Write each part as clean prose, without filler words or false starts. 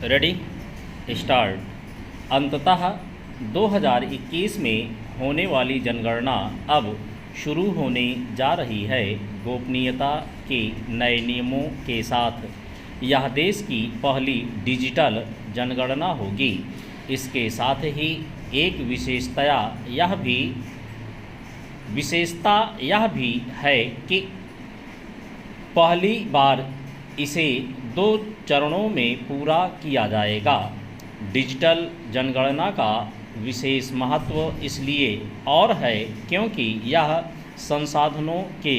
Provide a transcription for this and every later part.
Ready start. अंततः 2021 में होने वाली जनगणना अब शुरू होने जा रही है। गोपनीयता के नए नियमों के साथ यह देश की पहली डिजिटल जनगणना होगी। इसके साथ ही एक विशेषता यह भी है कि पहली बार इसे 2 चरणों में पूरा किया जाएगा। डिजिटल जनगणना का विशेष महत्व इसलिए और है क्योंकि यह संसाधनों के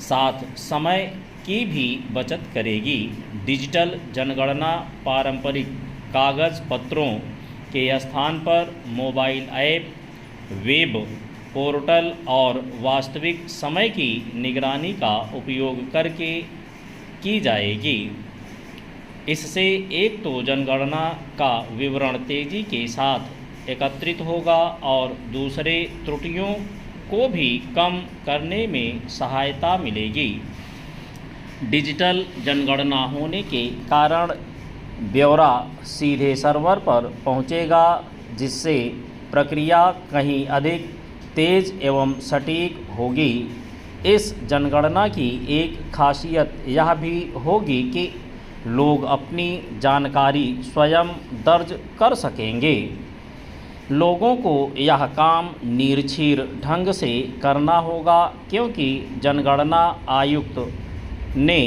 साथ समय की भी बचत करेगी। डिजिटल जनगणना पारंपरिक कागज़ पत्रों के स्थान पर मोबाइल ऐप, वेब पोर्टल और वास्तविक समय की निगरानी का उपयोग करके की जाएगी। इससे एक तो जनगणना का विवरण तेज़ी के साथ एकत्रित होगा और दूसरे त्रुटियों को भी कम करने में सहायता मिलेगी। डिजिटल जनगणना होने के कारण ब्यौरा सीधे सर्वर पर पहुंचेगा, जिससे प्रक्रिया कहीं अधिक तेज़ एवं सटीक होगी। इस जनगणना की एक खासियत यह भी होगी कि लोग अपनी जानकारी स्वयं दर्ज कर सकेंगे। लोगों को यह काम निर्भीक ढंग से करना होगा क्योंकि जनगणना आयुक्त ने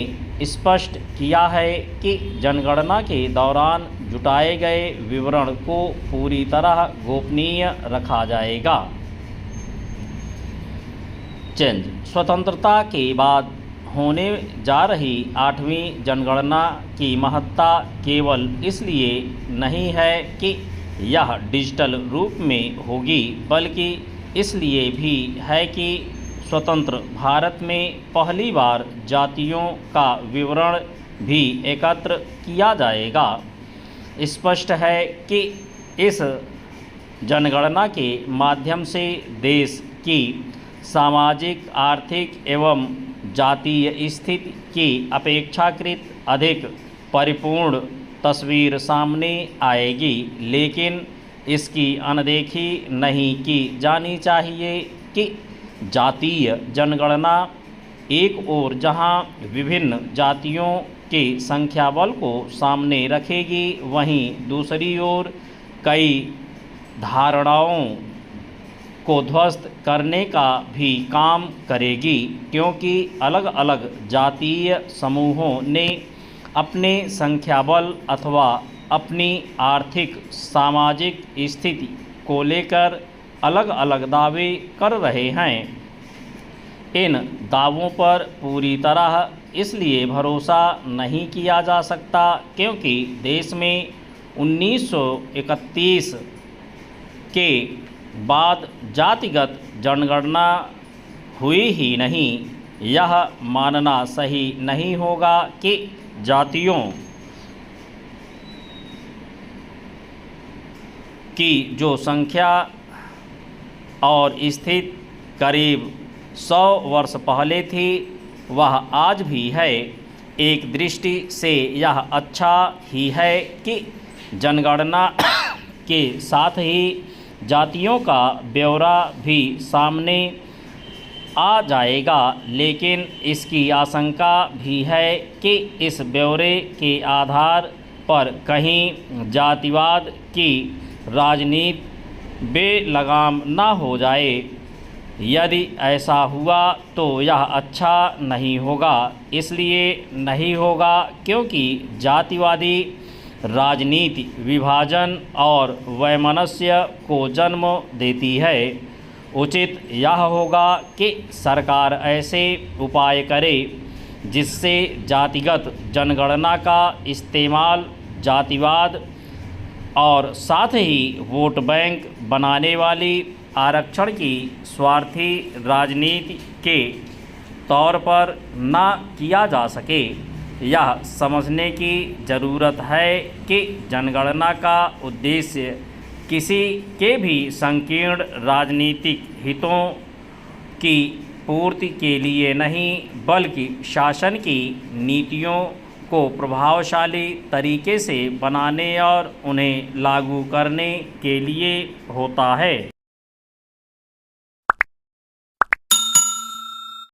स्पष्ट किया है कि जनगणना के दौरान जुटाए गए विवरण को पूरी तरह गोपनीय रखा जाएगा। स्वतंत्रता के बाद होने जा रही 8वीं जनगणना की महत्ता केवल इसलिए नहीं है कि यह डिजिटल रूप में होगी, बल्कि इसलिए भी है कि स्वतंत्र भारत में पहली बार जातियों का विवरण भी एकत्र किया जाएगा। स्पष्ट है कि इस जनगणना के माध्यम से देश की सामाजिक, आर्थिक एवं जातीय स्थिति की अपेक्षाकृत अधिक परिपूर्ण तस्वीर सामने आएगी, लेकिन इसकी अनदेखी नहीं की जानी चाहिए कि जातीय जनगणना एक ओर जहां विभिन्न जातियों के संख्याबल को सामने रखेगी, वहीं दूसरी ओर कई धारणाओं को ध्वस्त करने का भी काम करेगी, क्योंकि अलग अलग जातीय समूहों ने अपने संख्याबल अथवा अपनी आर्थिक सामाजिक स्थिति को लेकर अलग अलग दावे कर रहे हैं। इन दावों पर पूरी तरह इसलिए भरोसा नहीं किया जा सकता क्योंकि देश में 1931 के बाद जातिगत जनगणना हुई ही नहीं। यह मानना सही नहीं होगा कि जातियों की जो संख्या और स्थिति करीब 100 वर्ष पहले थी, वह आज भी है। एक दृष्टि से यह अच्छा ही है कि जनगणना के साथ ही जातियों का ब्यौरा भी सामने आ जाएगा, लेकिन इसकी आशंका भी है कि इस ब्यौरे के आधार पर कहीं जातिवाद की राजनीति बेलगाम न हो जाए। यदि ऐसा हुआ तो यह अच्छा नहीं होगा। इसलिए नहीं होगा क्योंकि जातिवादी राजनीति विभाजन और वैमनस्य को जन्म देती है। उचित यह होगा कि सरकार ऐसे उपाय करे जिससे जातिगत जनगणना का इस्तेमाल जातिवाद और साथ ही वोट बैंक बनाने वाली आरक्षण की स्वार्थी राजनीति के तौर पर न किया जा सके। यह समझने की ज़रूरत है कि जनगणना का उद्देश्य किसी के भी संकीर्ण राजनीतिक हितों की पूर्ति के लिए नहीं, बल्कि शासन की नीतियों को प्रभावशाली तरीके से बनाने और उन्हें लागू करने के लिए होता है।